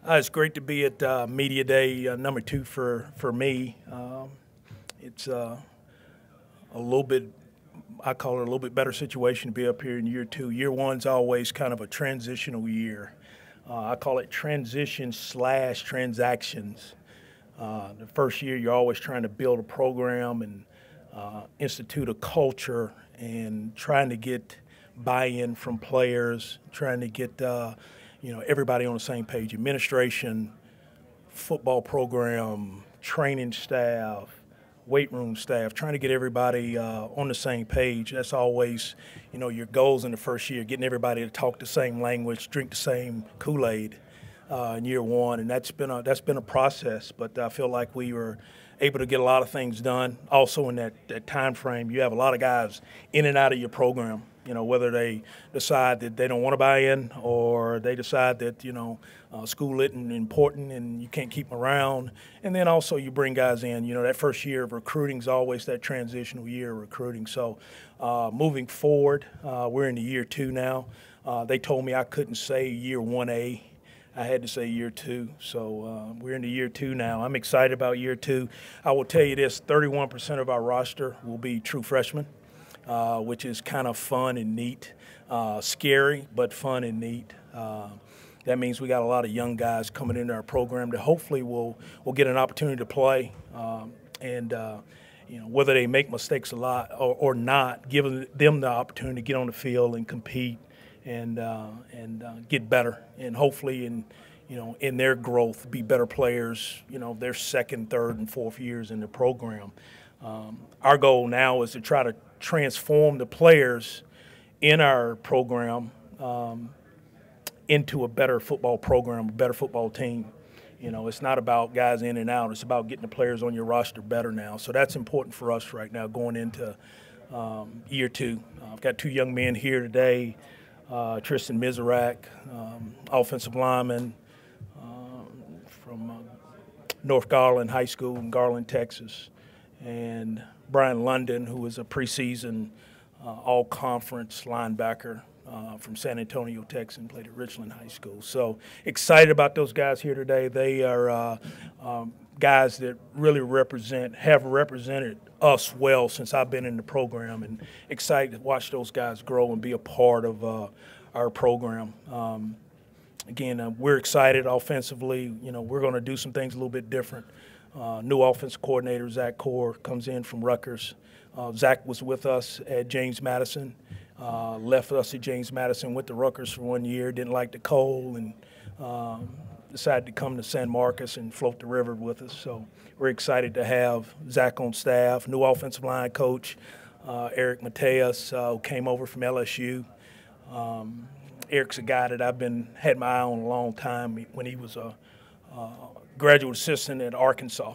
It's great to be at Media Day number 2 for me. It's a little bit, I call it a little bit better situation to be up here in year 2. Year 1's always kind of a transitional year. I call it transition/transactions. The first year, you're always trying to build a program and institute a culture and trying to get buy-in from players, trying to get everybody on the same page. Administration, football program, training staff, weight room staff, trying to get everybody on the same page. That's always, your goals in the first year, getting everybody to talk the same language, drink the same Kool-Aid in year 1, and that's been a process. But I feel like we were able to get a lot of things done. Also in that time frame, you have a lot of guys in and out of your program. Whether they decide that they don't want to buy in or they decide that, school isn't important and you can't keep them around. And then also you bring guys in. That first year of recruiting is always that transitional year of recruiting. So moving forward, we're in the year 2 now. They told me I couldn't say year 1A. I had to say year 2. So we're in the year 2 now. I'm excited about year 2. I will tell you this, 31% of our roster will be true freshmen. Which is kind of fun and neat, scary, but fun and neat. That means we got a lot of young guys coming into our program that hopefully will get an opportunity to play, and whether they make mistakes a lot or not, giving them the opportunity to get on the field and compete and get better, and hopefully in their growth be better players. Their second, third, and fourth years in the program. Our goal now is to try to transform the players in our program into a better football program, a better football team. It's not about guys in and out. It's about getting the players on your roster better now. So that's important for us right now going into year 2. I've got 2 young men here today, Tristan Miserak, offensive lineman from North Garland High School in Garland, Texas, and Brian London, who is a preseason all-conference linebacker from San Antonio, Texas, and played at Richland High School. So excited about those guys here today. They are guys that really have represented us well since I've been in the program, and excited to watch those guys grow and be a part of our program. Again, we're excited offensively. We're going to do some things a little bit different. New offensive coordinator, Zach Core, comes in from Rutgers. Zach was with us at James Madison, left us at James Madison, went to Rutgers for 1 year, didn't like the cold, and decided to come to San Marcos and float the river with us. So we're excited to have Zach on staff. New offensive line coach, Eric Mateus, who came over from LSU. Eric's a guy that I've had my eye on a long time when he was a graduate assistant at Arkansas.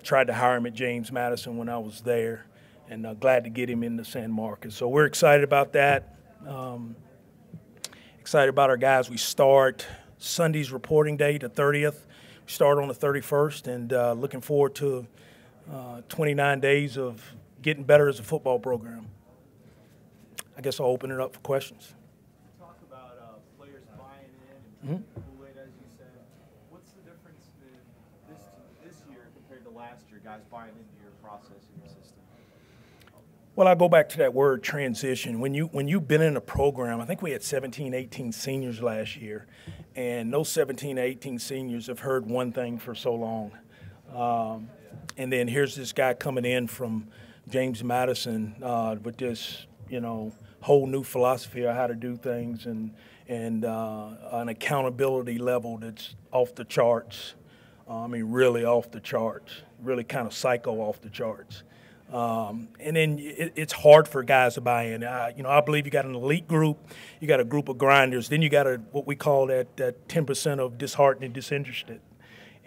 Tried to hire him at James Madison when I was there, and glad to get him into San Marcos. So we're excited about that. Excited about our guys. We start Sunday's reporting day, the 30th. We start on the 31st, and looking forward to 29 days of getting better as a football program. I guess I'll open it up for questions. Talk about players buying in and Kool-Aid, as you said. What's the difference in this year compared to last year, guys buying into your process and your system? Well, I go back to that word transition. When you've been in a program, I think we had 17, 18 seniors last year, and those 17, 18 seniors have heard one thing for so long. And then here's this guy coming in from James Madison with this, whole new philosophy of how to do things and an accountability level that's off the charts. Really off the charts, really kind of psycho off the charts. And then it's hard for guys to buy in. I believe you got an elite group, you got a group of grinders, then you got what we call that 10% of disheartened and disinterested.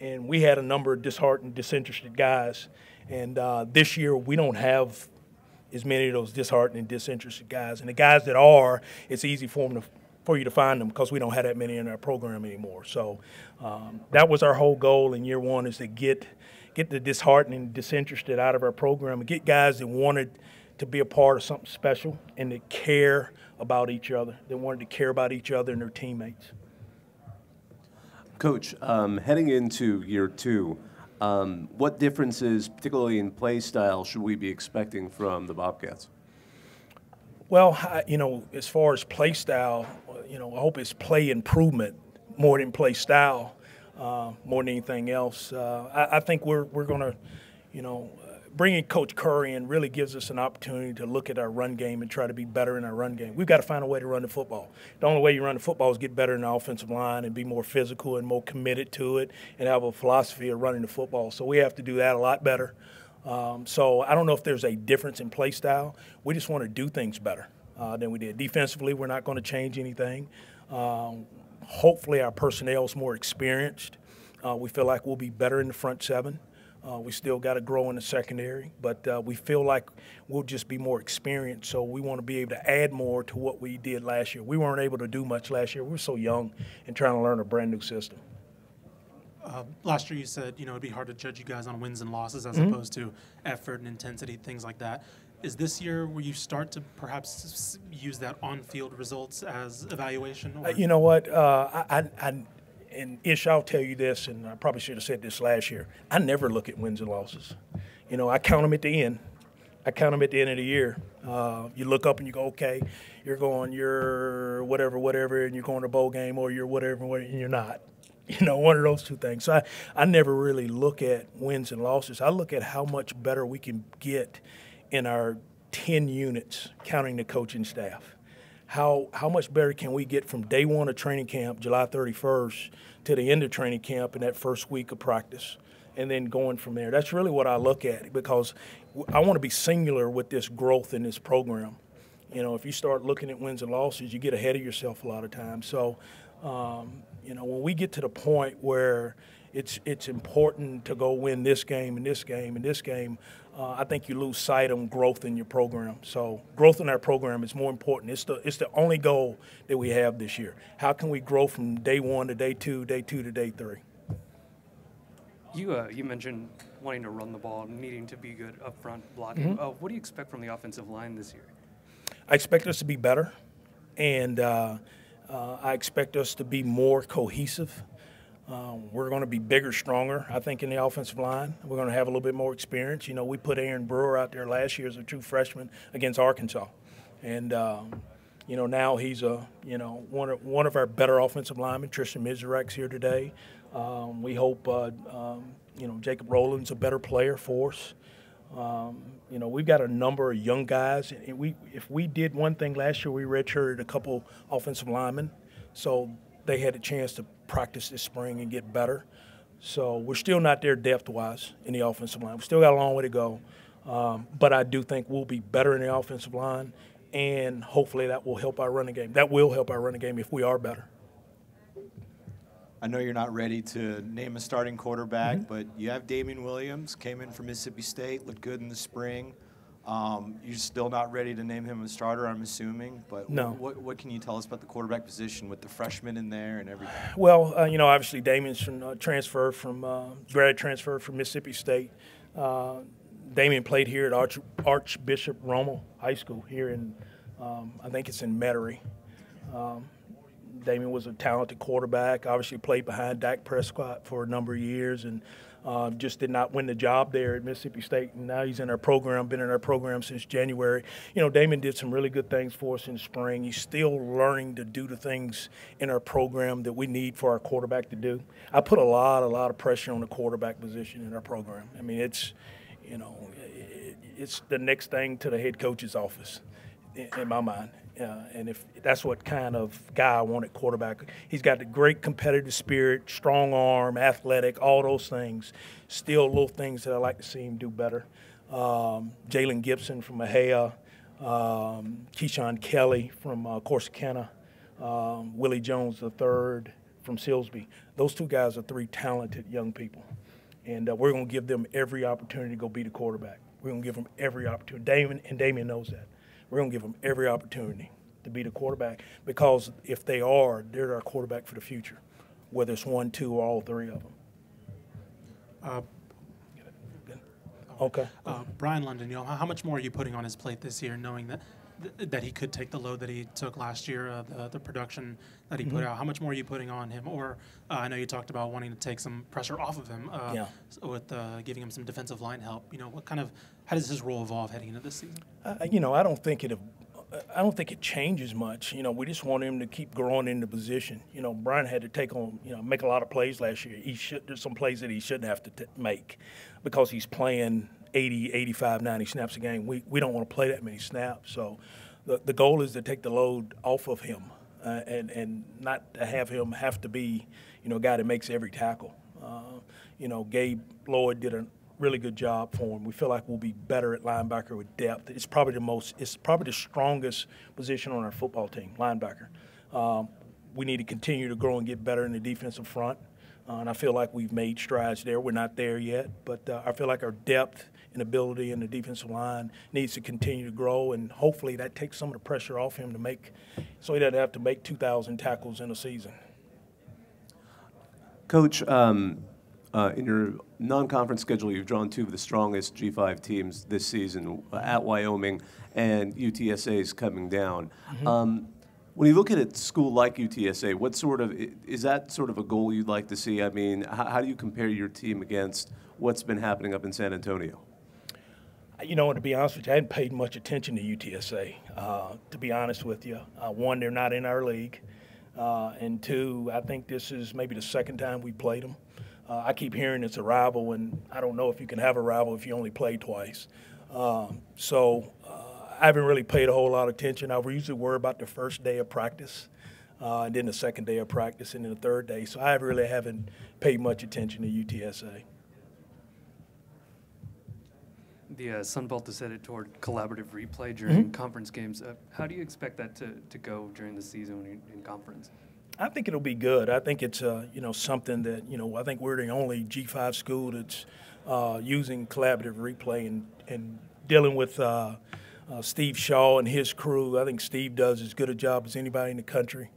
And we had a number of disheartened, disinterested guys. And this year we don't have as many of those disheartened and disinterested guys. And the guys that are, it's easy for you to find them because we don't have that many in our program anymore. So that was our whole goal in year 1, is to get the disheartened and disinterested out of our program and get guys that wanted to be a part of something special and to care about each other. They wanted to care about each other and their teammates. Coach, heading into year two, what differences, particularly in play style, should we be expecting from the Bobcats? Well, as far as play style, I hope it's play improvement more than play style, more than anything else. I think we're going to, bringing Coach Curry in really gives us an opportunity to look at our run game and try to be better in our run game. We've got to find a way to run the football. The only way you run the football is get better in the offensive line and be more physical and more committed to it and have a philosophy of running the football. So we have to do that a lot better. So I don't know if there's a difference in play style. We just want to do things better than we did. Defensively, we're not going to change anything. Hopefully our personnel is more experienced. We feel like we'll be better in the front seven. We still got to grow in the secondary, but we feel like we'll just be more experienced, so we want to be able to add more to what we did last year. We weren't able to do much last year. We were so young and trying to learn a brand-new system. Last year you said, it'd be hard to judge you guys on wins and losses as opposed to effort and intensity, things like that. Is this year where you start to perhaps use that on-field results as evaluation? You know what? And Ish, I'll tell you this, and I probably should have said this last year. I never look at wins and losses. I count them at the end. I count them at the end of the year. You look up and you go, okay, you're whatever, and you're going to bowl game, or you're whatever, and you're not. One of those two things. So I never really look at wins and losses. I look at how much better we can get in our 10 units, counting the coaching staff. How much better can we get from day one of training camp, July 31st, to the end of training camp in that first week of practice, and then going from there. That's really what I look at, because I want to be singular with this growth in this program. If you start looking at wins and losses, you get ahead of yourself a lot of times. So, when we get to the point where it's important to go win this game and this game and this game, I think you lose sight on growth in your program. So growth in our program is more important. It's the only goal that we have this year. How can we grow from day one to day two to day three? You mentioned wanting to run the ball, needing to be good up front blocking. What do you expect from the offensive line this year? I expect us to be better, and I expect us to be more cohesive. We're going to be bigger, stronger, I think, in the offensive line. We're going to have a little bit more experience. We put Aaron Brewer out there last year as a true freshman against Arkansas. And, now he's one of our better offensive linemen. Tristan Mizurek's here today. We hope, Jacob Rowland's a better player for us. We've got a number of young guys. And if we did one thing last year, we redshirted a couple offensive linemen. So they had a chance to practice this spring and get better. So we're still not there depth-wise in the offensive line. We still got a long way to go. But I do think we'll be better in the offensive line, and hopefully that will help our running game. That will help our running game if we are better. I know you're not ready to name a starting quarterback, but you have Damian Williams, came in from Mississippi State, looked good in the spring. You're still not ready to name him a starter, I'm assuming. But no. What can you tell us about the quarterback position with the freshmen in there and everything? Well, obviously Damian's grad transfer from Mississippi State. Damian played here at Archbishop Rommel High School here in, I think it's in Metairie. Damian was a talented quarterback, obviously played behind Dak Prescott for a number of years, and just did not win the job there at Mississippi State. And now he's in our program, been in our program since January. Damian did some really good things for us in the spring. He's still learning to do the things in our program that we need for our quarterback to do. I put a lot of pressure on the quarterback position in our program. I mean, it's the next thing to the head coach's office in my mind. And if that's what kind of guy I want at quarterback. He's got the great competitive spirit, strong arm, athletic, all those things. Still little things that I like to see him do better. Jalen Gibson from Mahia, Keyshawn Kelly from Corsicana, Willie Jones III from Silsbee. Those two guys are three talented young people. And we're going to give them every opportunity to go be the quarterback. We're going to give them every opportunity. Damian knows that. We're going to give them every opportunity to be the quarterback, because if they are, they're our quarterback for the future, whether it's one, two, or all three of them. Okay. Brian London, how much more are you putting on his plate this year, knowing that that he could take the load that he took last year, the production that he put out? How much more are you putting on him? Or I know you talked about wanting to take some pressure off of him with giving him some defensive line help. How does his role evolve heading into this season? I don't think it changes much. We just want him to keep growing in the position. Brian had to make a lot of plays last year. There's some plays that he shouldn't have to make because he's playing 80, 85, 90 snaps a game. We don't want to play that many snaps. So the goal is to take the load off of him and not to have him have to be, a guy that makes every tackle. Gabe Lloyd did a really good job for him. We feel like we'll be better at linebacker with depth. It's probably the strongest position on our football team, linebacker. We need to continue to grow and get better in the defensive front. And I feel like we've made strides there. We're not there yet, but I feel like our depth and ability in the defensive line needs to continue to grow, and hopefully that takes some of the pressure off him so he doesn't have to make 2,000 tackles in a season. Coach, in your non-conference schedule, you've drawn two of the strongest G5 teams this season at Wyoming, and UTSA is coming down. When you look at a school like UTSA, is that sort of a goal you'd like to see? I mean, how do you compare your team against what's been happening up in San Antonio? To be honest with you, I hadn't paid much attention to UTSA, to be honest with you. One, they're not in our league. And two, I think this is maybe the second time we played them. I keep hearing it's a rival, and I don't know if you can have a rival if you only play twice. I haven't really paid a whole lot of attention. I usually worry about the first day of practice, and then the second day of practice, and then the third day. So I really haven't paid much attention to UTSA. The Sun Belt is headed toward collaborative replay during conference games. How do you expect that to go during the season when you're in conference? I think it'll be good. I think it's something that I think we're the only G5 school that's using collaborative replay and dealing with Steve Shaw and his crew. I think Steve does as good a job as anybody in the country.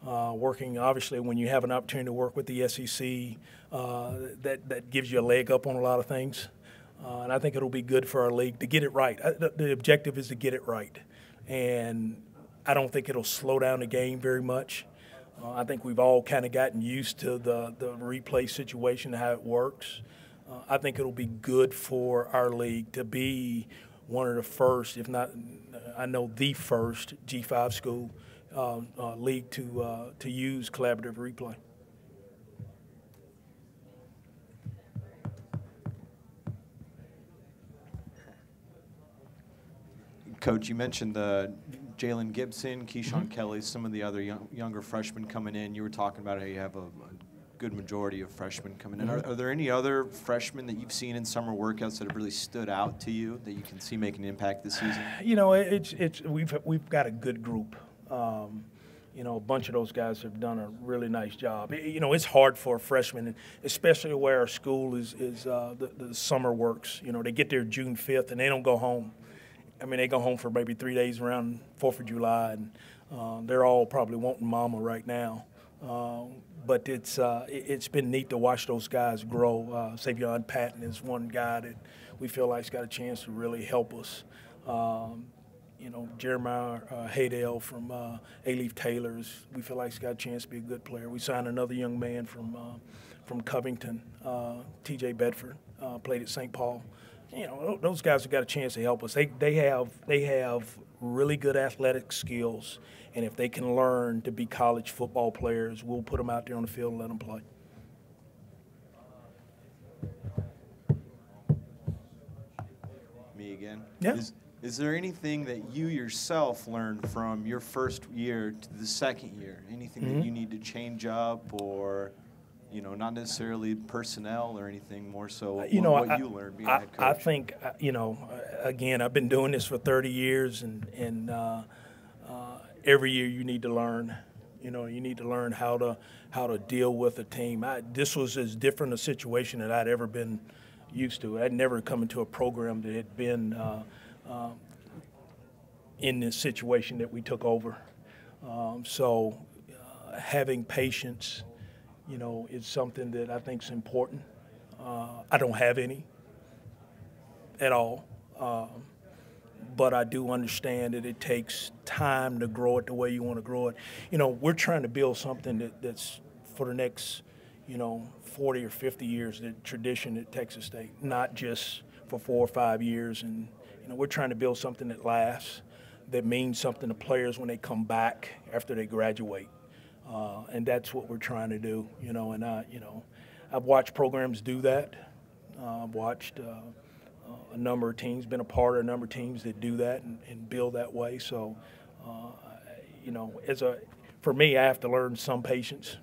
Working, obviously, when you have an opportunity to work with the SEC, that gives you a leg up on a lot of things. And I think it'll be good for our league to get it right. The objective is to get it right. And I don't think it'll slow down the game very much. I think we've all kind of gotten used to the replay situation, how it works. I think it'll be good for our league to be one of the first, if not, I know the first G5 school league to use collaborative replay. Coach, you mentioned Jalen Gibson, Keyshawn Kelly, some of the other younger freshmen coming in. You were talking about how you have a good majority of freshmen coming in. Are there any other freshmen that you've seen in summer workouts that have really stood out to you that you can see making an impact this season? We've got a good group. A bunch of those guys have done a really nice job. It's hard for a freshman, especially where our school is the summer works. They get there June 5th and they don't go home. I mean, they go home for maybe 3 days around 4th of July, and they're all probably wanting mama right now. But it's been neat to watch those guys grow. Savion Patton is one guy that we feel like's got a chance to really help us. Jeremiah Haydale from A-Leaf Taylors, we feel like he's got a chance to be a good player. We signed another young man from Covington, T.J. Bedford, played at St. Paul. Those guys have got a chance to help us. They have really good athletic skills, and if they can learn to be college football players, we'll put them out there on the field and let them play. Me again? Yeah. Is there anything that you yourself learned from your first year to the second year? Anything that you need to change up, or not necessarily personnel or anything, more so what you learned being a head coach? I think, again, I've been doing this for 30 years, and every year you need to learn. You need to learn how to deal with a team. This was as different a situation that I'd ever been used to. I'd never come into a program that had been in this situation that we took over. Having patience, is something that I think is important. I don't have any at all. but I do understand that it takes time to grow it the way you want to grow it. You know, we're trying to build something that's for the next, 40 or 50 years, the tradition at Texas State, not just for 4 or 5 years. And, we're trying to build something that lasts, that means something to players when they come back after they graduate. And that's what we're trying to do, and I've watched programs do that. I've watched a number of teams, been a part of a number of teams that do that and build that way. So, for me, I have to learn some patience.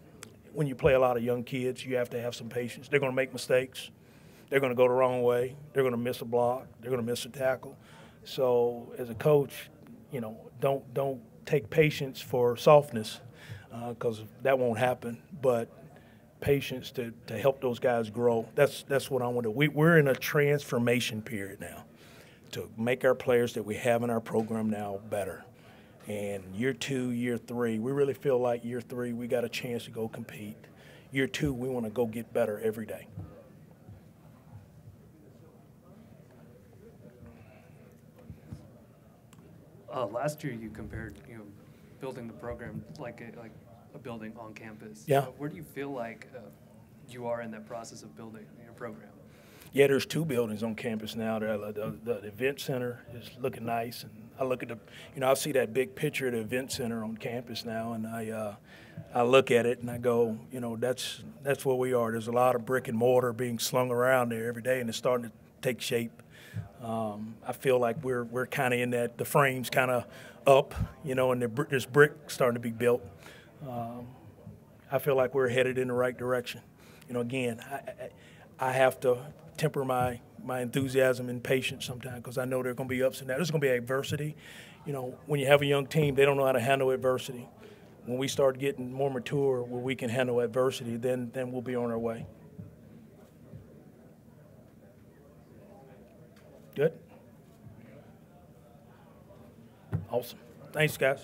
When you play a lot of young kids, you have to have some patience. They're going to make mistakes. They're going to go the wrong way. They're going to miss a block. They're going to miss a tackle. So, as a coach, don't take patience for softness, because that won't happen. But patience to help those guys grow. That's what I want to do. We're in a transformation period now to make our players that we have in our program now better. And year 2, year 3, we really feel like year 3 we got a chance to go compete. Year 2, we want to go get better every day. Last year you compared, building the program like a building on campus. Yeah. Where do you feel like you are in that process of building your program? Yeah, there's 2 buildings on campus now. The event center is looking nice, and I look at I see that big picture of the event center on campus now, and I look at it and I go, that's where we are. There's a lot of brick and mortar being slung around there every day, and it's starting to take shape. I feel like we're kind of in that. The frame's kind of up, and there's brick starting to be built. I feel like we're headed in the right direction. Again, I have to temper my enthusiasm and patience sometimes, because I know there are going to be ups and downs. There's going to be adversity. When you have a young team, they don't know how to handle adversity. When we start getting more mature where we can handle adversity, then we'll be on our way. Good? Awesome. Thanks, guys.